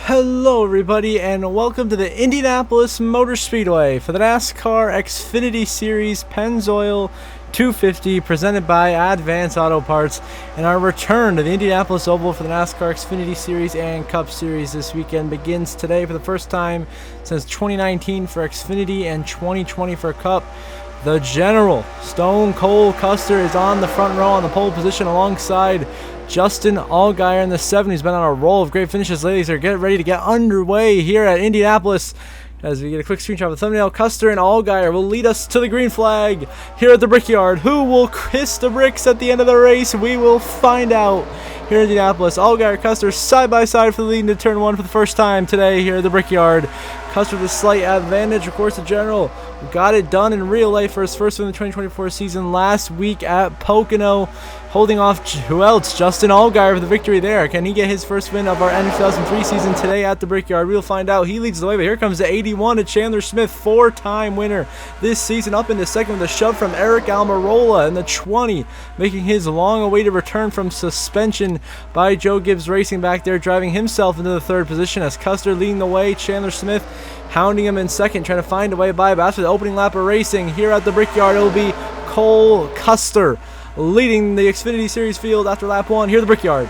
Hello everybody and welcome to the Indianapolis Motor Speedway for the NASCAR Xfinity Series Pennzoil 250 presented by Advance Auto Parts, and our return to the Indianapolis Oval for the NASCAR Xfinity Series and Cup Series this weekend begins today for the first time since 2019 for Xfinity and 2020 for Cup. The General, Stone Cold Custer, is on the front row on the pole position alongside Justin Allgaier in the 7. He's been on a roll of great finishes lately, so get ready to get underway here at Indianapolis. As we get a quick screenshot of the thumbnail, Custer and Allgaier will lead us to the green flag here at the Brickyard. Who will kiss the bricks at the end of the race? We will find out here in Indianapolis. Allgaier, Custer side by side for the lead into turn 1 for the first time today here at the Brickyard. Custer with a slight advantage. Of course, the General got it done in real life for his first win of the 2024 season last week at Pocono, holding off who else? Justin Allgaier for the victory there. Can he get his first win of our NR2003 season today at the Brickyard? We'll find out. He leads the way, but here comes the 81 to Chandler Smith, 4-time winner this season, up into second with a shove from Eric Almirola, and the 20 making his long-awaited return from suspension by Joe Gibbs Racing back there, driving himself into the third position as Custer leading the way. Chandler Smith hounding him in second, trying to find a way by, but after the opening lap of racing here at the Brickyard, it will be Cole Custer leading the Xfinity Series field after lap 1 here at the Brickyard.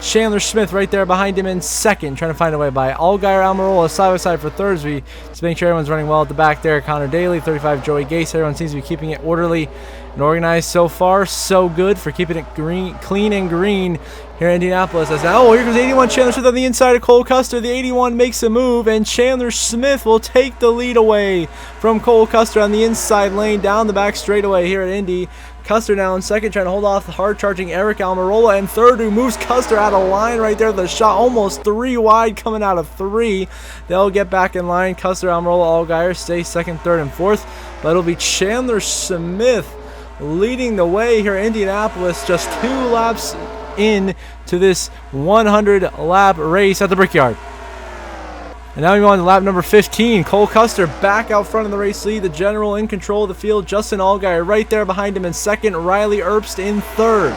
Chandler Smith right there behind him in second, trying to find a way by. Allgaier, Almirola side by side for thirds. We just make sure everyone's running well at the back there. Connor Daly, 35, Joey Gase. Everyone seems to be keeping it orderly and organized so far. So good for keeping it clean and green here in Indianapolis. As now, here comes 81 Chandler Smith on the inside of Cole Custer. The 81 makes a move, and Chandler Smith will take the lead away from Cole Custer on the inside lane down the back straightaway here at Indy. Custer now in second, trying to hold off the hard-charging Eric Almirola, and third, who moves Custer out of line right there. The shot almost 3 wide coming out of 3. They'll get back in line. Custer, Almirola, Allgaier stay second, third, and fourth. But it'll be Chandler Smith leading the way here in Indianapolis, just 2 laps in to this 100-lap race at the Brickyard. And now we go on to lap number 15. Cole Custer back out front in the race lead. The General in control of the field. Justin Allgaier right there behind him in second. Riley Erbst in third.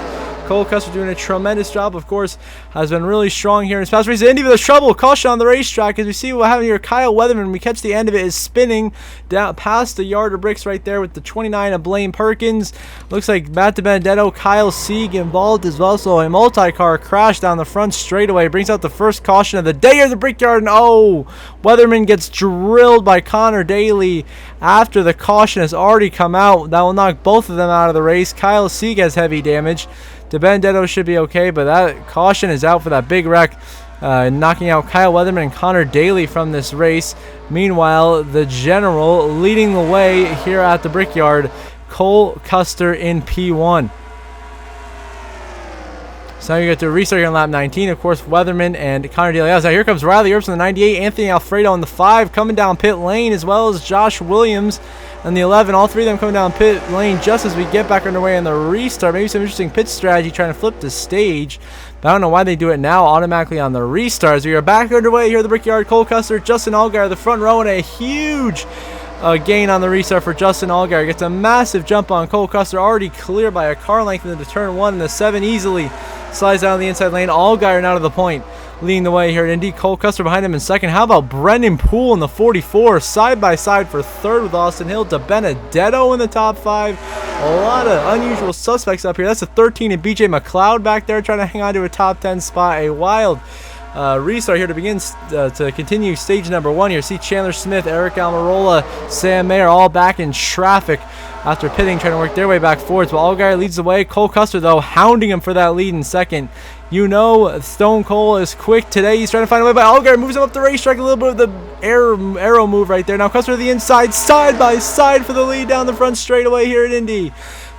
Cole Custer doing a tremendous job, of course, has been really strong here in his past races. Indy with a trouble. Caution on the racetrack as we see what happened here. Kyle Weatherman, we catch the end of it, is spinning down past the yard of bricks right there with the 29 of Blaine Perkins. Looks like Matt DiBenedetto, Kyle Sieg involved as well. So a multi-car crash down the front straightaway brings out the first caution of the day at the Brickyard. And Weatherman gets drilled by Connor Daly after the caution has already come out. That will knock both of them out of the race. Kyle Sieg has heavy damage. DiBenedetto should be okay, but that caution is out for that big wreck, knocking out Kyle Weatherman and Connor Daly from this race. Meanwhile, the General leading the way here at the Brickyard, Cole Custer in P1. So now you get to restart here on lap 19. Of course, Weatherman and Connor Daly. Now here comes Riley Erbst in the 98, Anthony Alfredo in the 5, coming down pit lane, as well as Josh Williams and the 11. All three of them coming down pit lane just as we get back underway in the restart. Maybe some interesting pit strategy trying to flip the stage, but I don't know why they do it now automatically on the restarts. We are back underway here at the Brickyard. Cole Custer, Justin Allgaier, the front row, and a huge gain on the restart for Justin Allgaier. Gets a massive jump on Cole Custer, already clear by a car length into turn 1, and the 7 easily slides down the inside lane. Allgaier now to the point, leading the way here at Indy. Cole Custer behind him in second. How about Brendan Poole in the 44, side by side for third with Austin Hill. DiBenedetto in the top 5. A lot of unusual suspects up here. That's a 13 and BJ McLeod back there trying to hang on to a top 10 spot. A wild restart here to begin to continue stage number 1 here. See Chandler Smith, Eric Almirola, Sam Mayer all back in traffic after pitting, trying to work their way back forwards. But Allgaier leads the way. Cole Custer, though, hounding him for that lead in second. You know Stone Cold is quick today. He's trying to find a way, but Allgaier moves him up the racetrack. A little bit of the arrow move right there. Now Custer to the inside, side by side for the lead down the front straightaway here at Indy.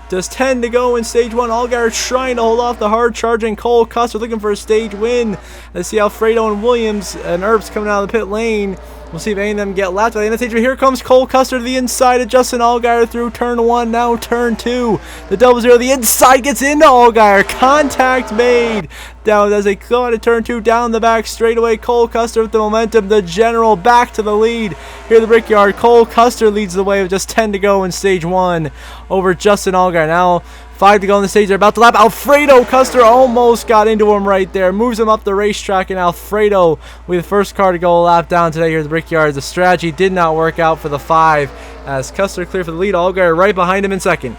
Just 10 to go in stage 1. Allgaier trying to hold off the hard-charging Cole Custer, looking for a stage win. Let's see Alfredo and Williams and Erbst coming out of the pit lane. We'll see if any of them get lapped by the end of the stage. But here comes Cole Custer to the inside of Justin Allgaier through turn 1, now turn 2. The 00, the inside gets into Allgaier. Contact made. Down as they go out of turn 2, down the back straightaway. Cole Custer with the momentum. The General back to the lead here at the Brickyard. Cole Custer leads the way with just 10 to go in stage 1 over Justin Allgaier. Now 5 to go on the stage. They're about to lap. Alfredo Custer almost got into him right there. Moves him up the racetrack, and Alfredo will be the first car to go a lap down today here at the Brickyard. The strategy did not work out for the 5 as Custer clear for the lead. Allgaier right behind him in second.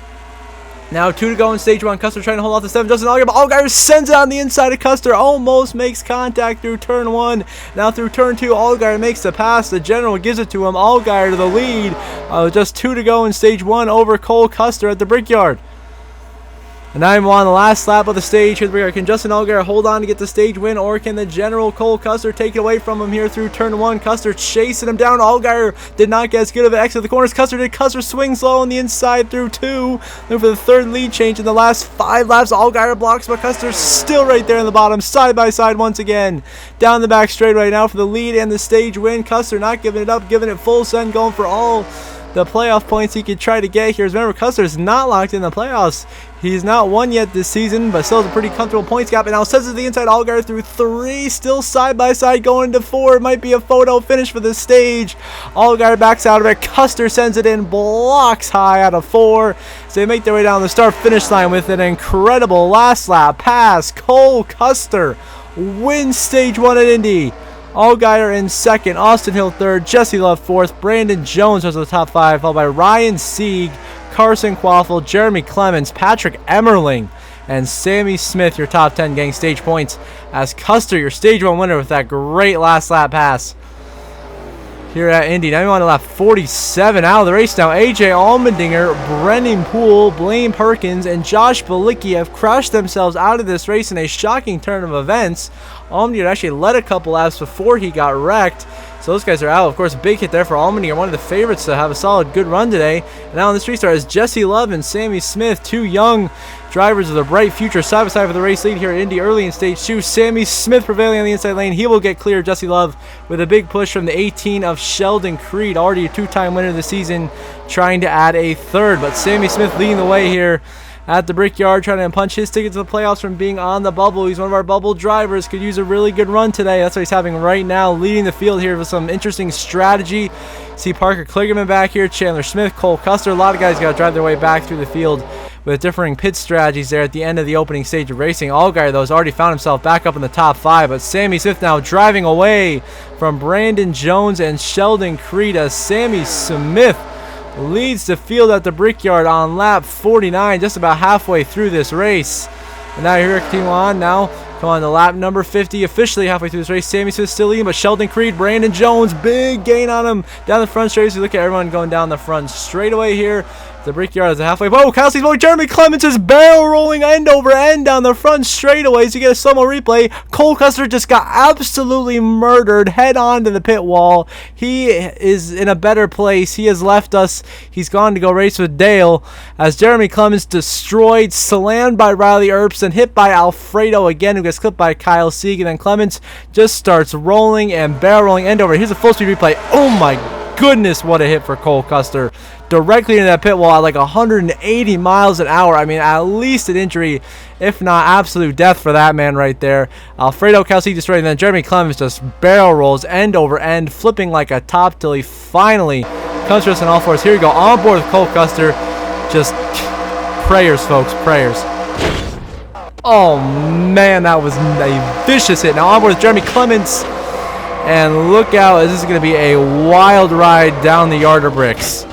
Now 2 to go in stage 1. Custer trying to hold off the 7. Justin Allgaier, but Allgaier sends it on the inside of Custer. Almost makes contact through turn 1. Now through turn 2, Allgaier makes the pass. The general gives it to him. Allgaier to the lead. Just 2 to go in stage 1 over Cole Custer at the Brickyard. And now on the last lap of the stage here at the Brickyard. Can Justin Allgaier hold on to get the stage win, or can the general Cole Custer take it away from him here through turn 1? Custer chasing him down. Allgaier did not get as good of an exit of the corners. Custer did. Custer swings low on the inside through 2. Then for the 3rd lead change in the last 5 laps. Allgaier blocks, but Custer's still right there in the bottom, side by side once again. Down the back straight right now for the lead and the stage win. Custer not giving it up, giving it full send, going for all the playoff points he could try to get here. Remember, Custer's not locked in the playoffs. He's not won yet this season, but still has a pretty comfortable points gap. And now sends it to the inside. Allgaier through 3, still side by side going to 4. It might be a photo finish for the stage. Allgaier backs out of it. Custer sends it in, blocks high out of 4. So they make their way down the start-finish line with an incredible last lap pass. Cole Custer wins stage 1 at Indy. Allgaier in second, Austin Hill third, Jesse Love fourth, Brandon Jones was the top 5, followed by Ryan Sieg, Carson Quaffle, Jeremy Clements, Patrick Emmerling, and Sammy Smith, your top 10 getting stage points, as Custer, your stage 1 winner with that great last lap pass here at Indy. Now we want to lap 47 out of the race now. AJ Allmendinger, Brennan Poole, Blaine Perkins, and Josh Balicki have crashed themselves out of this race in a shocking turn of events. Allmendinger actually led a couple laps before he got wrecked. So those guys are out. Of course, big hit there for Allmendinger, one of the favorites to have a solid good run today. And now on this restart is Jesse Love and Sammy Smith, 2 young drivers with a bright future side by side for the race lead here at Indy early in stage 2. Sammy Smith prevailing on the inside lane. He will get clear of Jesse Love with a big push from the 18 of Sheldon Creed, already a 2-time winner of the season, trying to add a 3rd. But Sammy Smith leading the way here at the Brickyard, trying to punch his ticket to the playoffs from being on the bubble. He's one of our bubble drivers. Could use a really good run today. That's what he's having right now, leading the field here with some interesting strategy. See Parker Kligerman back here, Chandler Smith, Cole Custer. A lot of guys got to drive their way back through the field with differing pit strategies there at the end of the opening stage of racing. Allgaier, though, has already found himself back up in the top 5, but Sammy Smith now driving away from Brandon Jones and Sheldon Creed as Sammy Smith leads the field at the Brickyard on lap 49, just about halfway through this race. And now here continue on now. Come on to lap number 50, officially halfway through this race. Sammy Smith still leading, but Sheldon Creed, Brandon Jones, big gain on him down the front straight. So you look at everyone going down the front straightaway here. The Brickyard is a halfway. Whoa, Kyle Sea's Jeremy Clements is barrel rolling end over end down the front straightaways. You get a slow-mo replay. Cole Custer just got absolutely murdered head on to the pit wall. He is in a better place. He has left us. He's gone to go race with Dale as Jeremy Clements destroyed, slammed by Riley Earps, and hit by Alfredo again, who gets clipped by Kyle Sieg. And then Clements just starts rolling and barrel rolling end over. Here's a full-speed replay. Oh my goodness, what a hit for Cole Custer. Directly into that pit wall at like 180 miles an hour. I mean, at least an injury, if not absolute death for that man right there. Alfredo Calci destroyed, and then Jeremy Clements just barrel rolls end over end, flipping like a top till he finally comes to us on all fours. Here we go, on board with Cole Custer. Just prayers, folks, prayers. Oh man, that was a vicious hit. Now on board with Jeremy Clements. And look out, this is going to be a wild ride down the yard of bricks.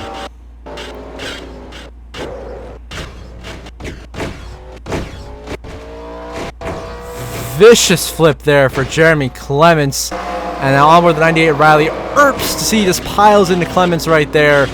Vicious flip there for Jeremy Clements. And now onward the 98 Riley Earps to see he just piles into Clements right there.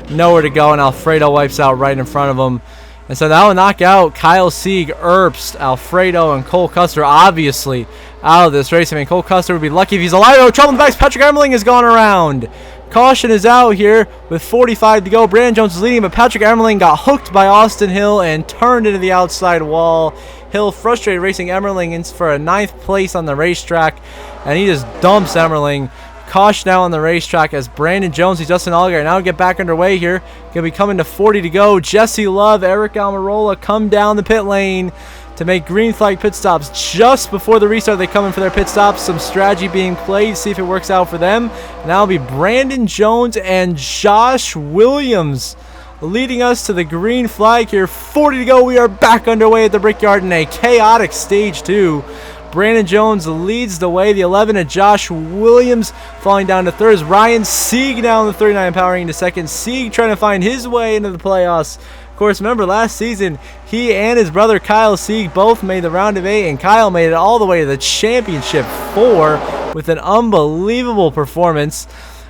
Nowhere to go, and Alfredo wipes out right in front of him. And so that will knock out Kyle Sieg, Earps, Alfredo, and Cole Custer, obviously, out of this race. I mean, Cole Custer would be lucky if he's alive. Oh, trouble in the backs. Patrick Emmerling has gone around. Caution is out here with 45 to go. Brandon Jones is leading, but Patrick Emmerling got hooked by Austin Hill and turned into the outside wall. Hill frustrated, racing Emmerling in for a 9th place on the racetrack, and he just dumps Emmerling. Caution now on the racetrack as Brandon Jones and Justin Allgaier now get back underway here. Going to be coming to 40 to go. Jesse Love, Eric Almirola come down the pit lane to make green flag pit stops just before the restart. They come in for their pit stops. Some strategy being played, see if it works out for them. Now it'll be Brandon Jones and Josh Williams leading us to the green flag here. 40 to go. We are back underway at the Brickyard in a chaotic stage 2. Brandon Jones leads the way. The 11 of Josh Williams falling down to third. Ryan Sieg now in the 39 powering into second. Sieg trying to find his way into the playoffs. Of course, remember last season, he and his brother Kyle Sieg both made the round of 8, and Kyle made it all the way to the championship 4 with an unbelievable performance.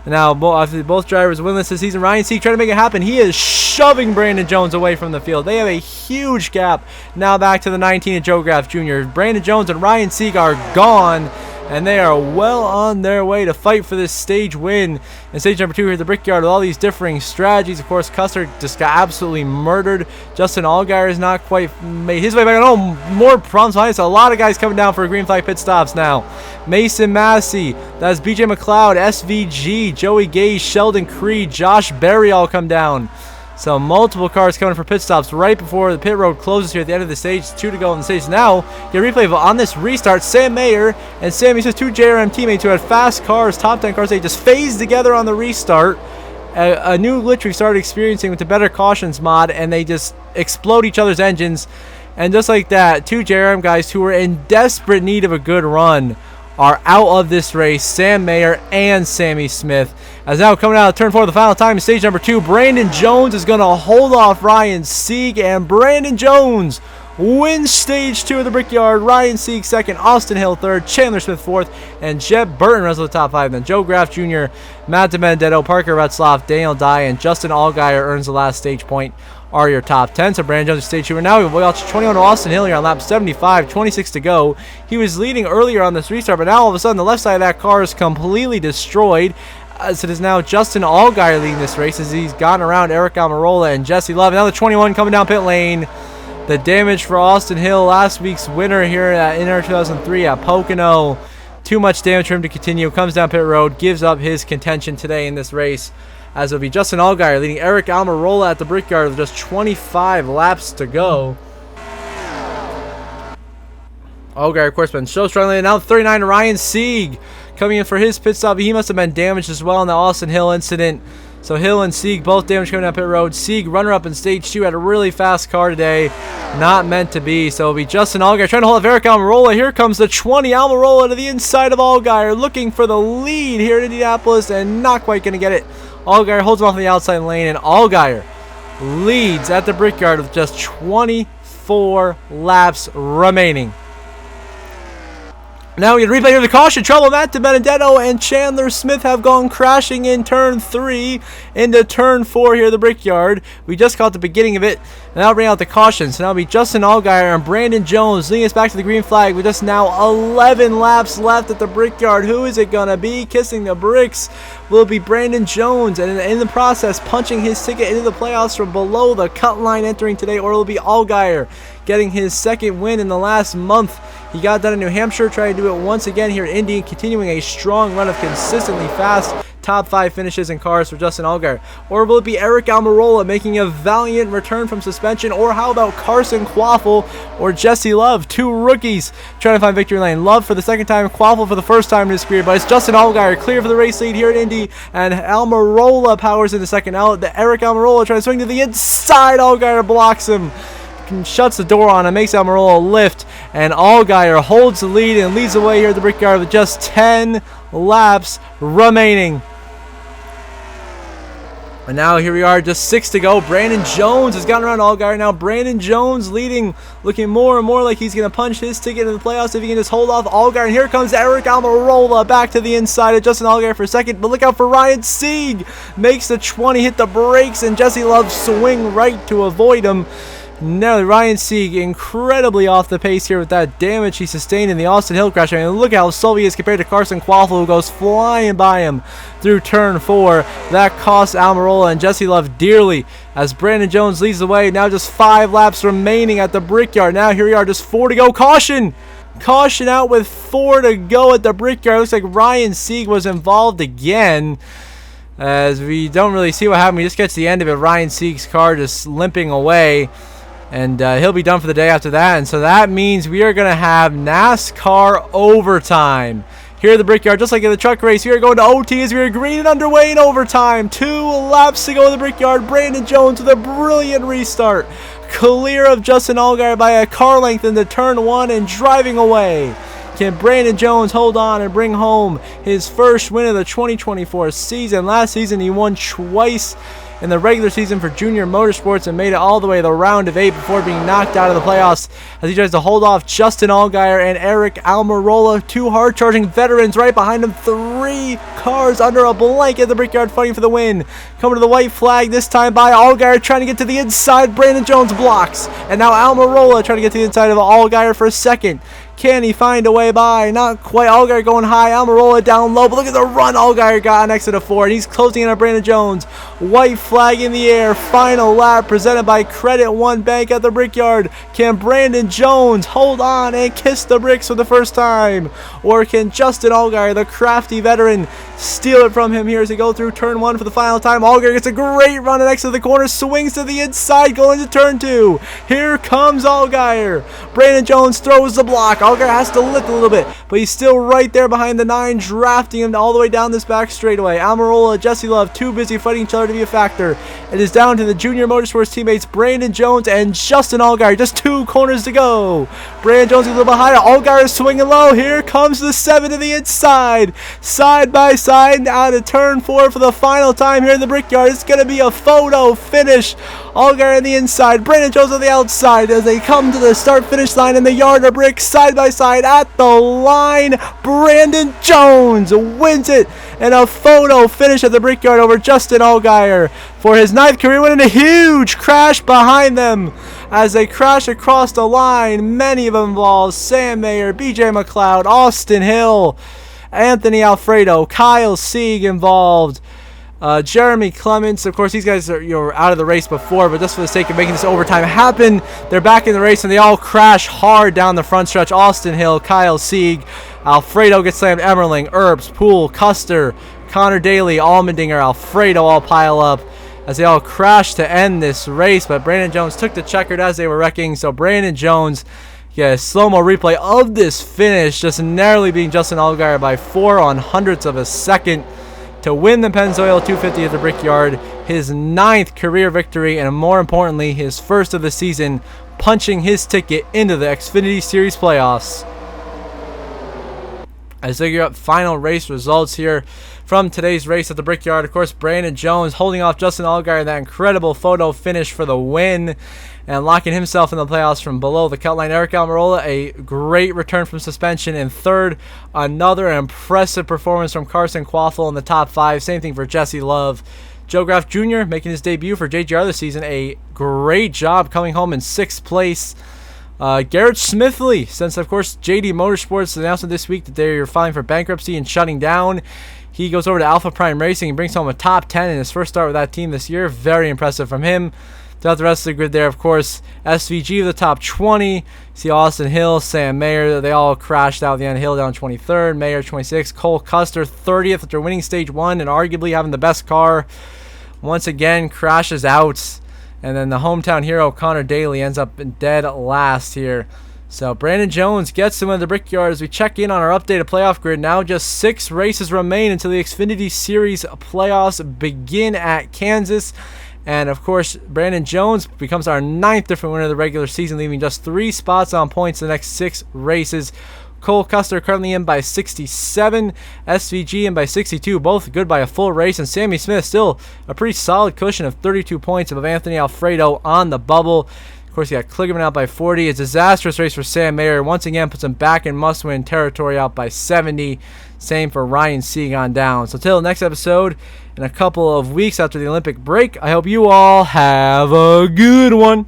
Now, after both drivers winless this season, Ryan Sieg trying to make it happen. He is shoving Brandon Jones away from the field. They have a huge gap now back to the 19 of Joe Graff Jr. Brandon Jones and Ryan Sieg are gone, and they are well on their way to fight for this stage win. In stage number 2 here at the Brickyard with all these differing strategies. Of course, Custer just got absolutely murdered. Justin Allgaier has not quite made his way back. Oh, more problems behind us. A lot of guys coming down for green flag pit stops now. Mason Massey, that's BJ McLeod, SVG, Joey Gage, Sheldon Creed, Josh Berry all come down. So multiple cars coming for pit stops right before the pit road closes here at the end of the stage. 2 to go on the stage. Now, get a replay of on this restart. Sam Mayer and Sammy Smith, 2 JRM teammates who had fast cars, top 10 cars, they just phased together on the restart. A new glitch we started experiencing with the Better Cautions mod, and they just explode each other's engines. And just like that, 2 JRM guys who were in desperate need of a good run are out of this race. Sam Mayer and Sammy Smith. As now coming out of turn 4 the final time in stage number 2, Brandon Jones is going to hold off Ryan Sieg, and Brandon Jones wins stage 2 of the Brickyard. Ryan Sieg second, Austin Hill third, Chandler Smith fourth, and Jeb Burton runs the top 5. Then Joe Graff Jr., Matt DiBenedetto, Parker Retzloff, Daniel Dye, and Justin Allgaier earns the last stage point are your top 10. So Brandon Jones is stage 2. And now we watch 21 to Austin Hill here on lap 75, 26 to go. He was leading earlier on this restart, but now all of a sudden the left side of that car is completely destroyed. As it is now Justin Allgaier leading this race as he's gotten around Eric Almirola and Jesse Love. Now the 21 coming down pit lane. The damage for Austin Hill, last week's winner here at NR2003 at Pocono. Too much damage for him to continue. Comes down pit road, gives up his contention today in this race. As it'll be Justin Allgaier leading Eric Almirola at the Brickyard with just 25 laps to go. Allgaier, of course, been so strongly. Now 39 to Ryan Sieg coming in for his pit stop. He must have been damaged as well in the Austin Hill incident. So Hill and Sieg both damaged coming down pit road. Sieg, runner-up in stage 2, had a really fast car today. Not meant to be. So it'll be Justin Allgaier trying to hold up Eric Almirola. Here comes the 20. Almirola to the inside of Allgaier, looking for the lead here in Indianapolis, and not quite going to get it. Allgaier holds him off in the outside lane, and Allgaier leads at the Brickyard with just 24 laps remaining. Now we get a replay here of the caution. Trouble. Matt DiBenedetto and Chandler Smith have gone crashing in turn 3 into turn 4 here at the Brickyard. We just caught the beginning of it. And now bring out the caution. So now it'll be Justin Allgaier and Brandon Jones leading us back to the green flag with just now 11 laps left at the Brickyard. Who is it going to be kissing the bricks? Will it be Brandon Jones, and in the process punching his ticket into the playoffs from below the cut line entering today, or will it be Allgaier getting his second win in the last month? He got done in New Hampshire, trying to do it once again here at Indy, continuing a strong run of consistently fast top 5 finishes in cars for Justin Allgaier. Or will it be Eric Almirola making a valiant return from suspension? Or how about Carson Quaffle or Jesse Love, 2 rookies trying to find victory lane? Love for the second time, Quaffle for the first time in his career, but it's Justin Allgaier clear for the race lead here at Indy, and Almirola powers into second out. The Eric Almirola trying to swing to the inside. Allgaier blocks him, shuts the door on him, makes Almirola lift, and Allgaier holds the lead and leads the way here at the Brickyard with just 10 laps remaining. And now here we are, just 6 to go. Brandon Jones has gotten around Allgaier. Now Brandon Jones leading, looking more and more like he's going to punch his ticket in the playoffs if he can just hold off Allgaier. And here comes Eric Almirola back to the inside of Justin Allgaier for second. But look out for Ryan Sieg. Makes the 20 hit the brakes, and Jesse Love swing right to avoid him. Now Ryan Sieg incredibly off the pace here with that damage he sustained in the Austin Hill crash. I mean, look how slow he is compared to Carson Quaffle, who goes flying by him through turn 4. That costs Almirola and Jesse Love dearly as Brandon Jones leads the way. Now just 5 laps remaining at the Brickyard. Now here we are, just 4 to go. Caution! Caution out with 4 to go at the Brickyard. Looks like Ryan Sieg was involved again, as we don't really see what happened. We just get to the end of it. Ryan Sieg's car just limping away. And he'll be done for the day after that. And so that means we are going to have NASCAR overtime here here at the Brickyard, just like in the truck race. We are going to OT as we are green and underway in overtime. 2 laps to go in the Brickyard. Brandon Jones with a brilliant restart. Clear of Justin Allgaier by a car length into turn 1 and driving away. Can Brandon Jones hold on and bring home his first win of the 2024 season? Last season he won twice in the regular season for Junior Motorsports and made it all the way to the round of 8 before being knocked out of the playoffs as he tries to hold off Justin Allgaier and Eric Almirola, 2 hard-charging veterans right behind him. 3 cars under a blanket at the Brickyard fighting for the win. Coming to the white flag this time by Allgaier, trying to get to the inside. Brandon Jones blocks, and now Almirola trying to get to the inside of Allgaier for a second. Can he find a way by? Not quite. Allgaier going high. Almirola down low. But look at the run Allgaier got on exit of 4. And he's closing in on Brandon Jones. White flag in the air. Final lap presented by Credit One Bank at the Brickyard. Can Brandon Jones hold on and kiss the bricks for the first time? Or can Justin Allgaier, the crafty veteran, steal it from him here as they go through turn 1 for the final time? Allgaier gets a great run at exit of the corner. Swings to the inside going to turn 2. Here comes Allgaier. Brandon Jones throws the block. Allgaier has to lift a little bit, but he's still right there behind the 9, drafting him all the way down this back straightaway. Almirola, Jesse Love, too busy fighting each other to be a factor. It is down to the Junior Motorsports teammates Brandon Jones and Justin Allgaier. Just 2 corners to go. Brandon Jones is a little bit higher. Allgaier is swinging low. Here comes the 7 to the inside. Side by side out of turn 4 for the final time here in the Brickyard. It's going to be a photo finish. Allgaier on the inside. Brandon Jones on the outside as they come to the start-finish line in the yard of bricks. Side by side at the line. Brandon Jones wins it in a photo finish at the Brickyard over Justin Allgaier for his 9th career win, and a huge crash behind them as they crash across the line. Many of them involved Sam Mayer, BJ McLeod, Austin Hill, Anthony Alfredo, Kyle Sieg involved. Jeremy Clements, of course, these guys are out of the race before, but just for the sake of making this overtime happen, they're back in the race and they all crash hard down the front stretch. Austin Hill, Kyle Sieg, Alfredo gets slammed, Emmerling, Earps, Poole, Custer, Connor Daly, Allmendinger, Alfredo all pile up as they all crash to end this race. But Brandon Jones took the checkered as they were wrecking, so Brandon Jones, yeah, slow-mo replay of this finish, just narrowly beating Justin Allgaier by 4/100ths of a second to win the Pennzoil 250 at the Brickyard, his 9th career victory, and more importantly, his first of the season, punching his ticket into the Xfinity Series playoffs. As they get up final race results here from today's race at the Brickyard, of course, Brandon Jones holding off Justin Allgaier in that incredible photo finish for the win and locking himself in the playoffs from below the cut line. Eric Almirola, a great return from suspension in 3rd. Another impressive performance from Carson Quaffle in the top 5. Same thing for Jesse Love. Joe Graff Jr. making his debut for JGR this season. A great job coming home in 6th place. Garrett Smithley, since of course JD Motorsports announced this week that they're filing for bankruptcy and shutting down, he goes over to Alpha Prime Racing and brings home a top 10 in his first start with that team this year. Very impressive from him. Throughout the rest of the grid there, of course, SVG of the top 20. See Austin Hill, Sam Mayer, they all crashed out at the end. Hill down 23rd, Mayer 26th, Cole Custer 30th after winning stage 1 and arguably having the best car. Once again, crashes out. And then the hometown hero, Connor Daly, ends up dead last here. So Brandon Jones gets to win the Brickyard as we check in on our updated playoff grid. Now just 6 races remain until the Xfinity Series playoffs begin at Kansas. And of course, Brandon Jones becomes our 9th different winner of the regular season, leaving just 3 spots on points in the next 6 races. Cole Custer currently in by 67, SVG in by 62, both good by a full race, and Sammy Smith still a pretty solid cushion of 32 points above Anthony Alfredo on the bubble. Of course, you got Kligerman out by 40. A disastrous race for Sam Mayer. Once again, puts him back in must-win territory, out by 70. Same for Ryan Sieg on down. So till the next episode, in a couple of weeks after the Olympic break, I hope you all have a good one.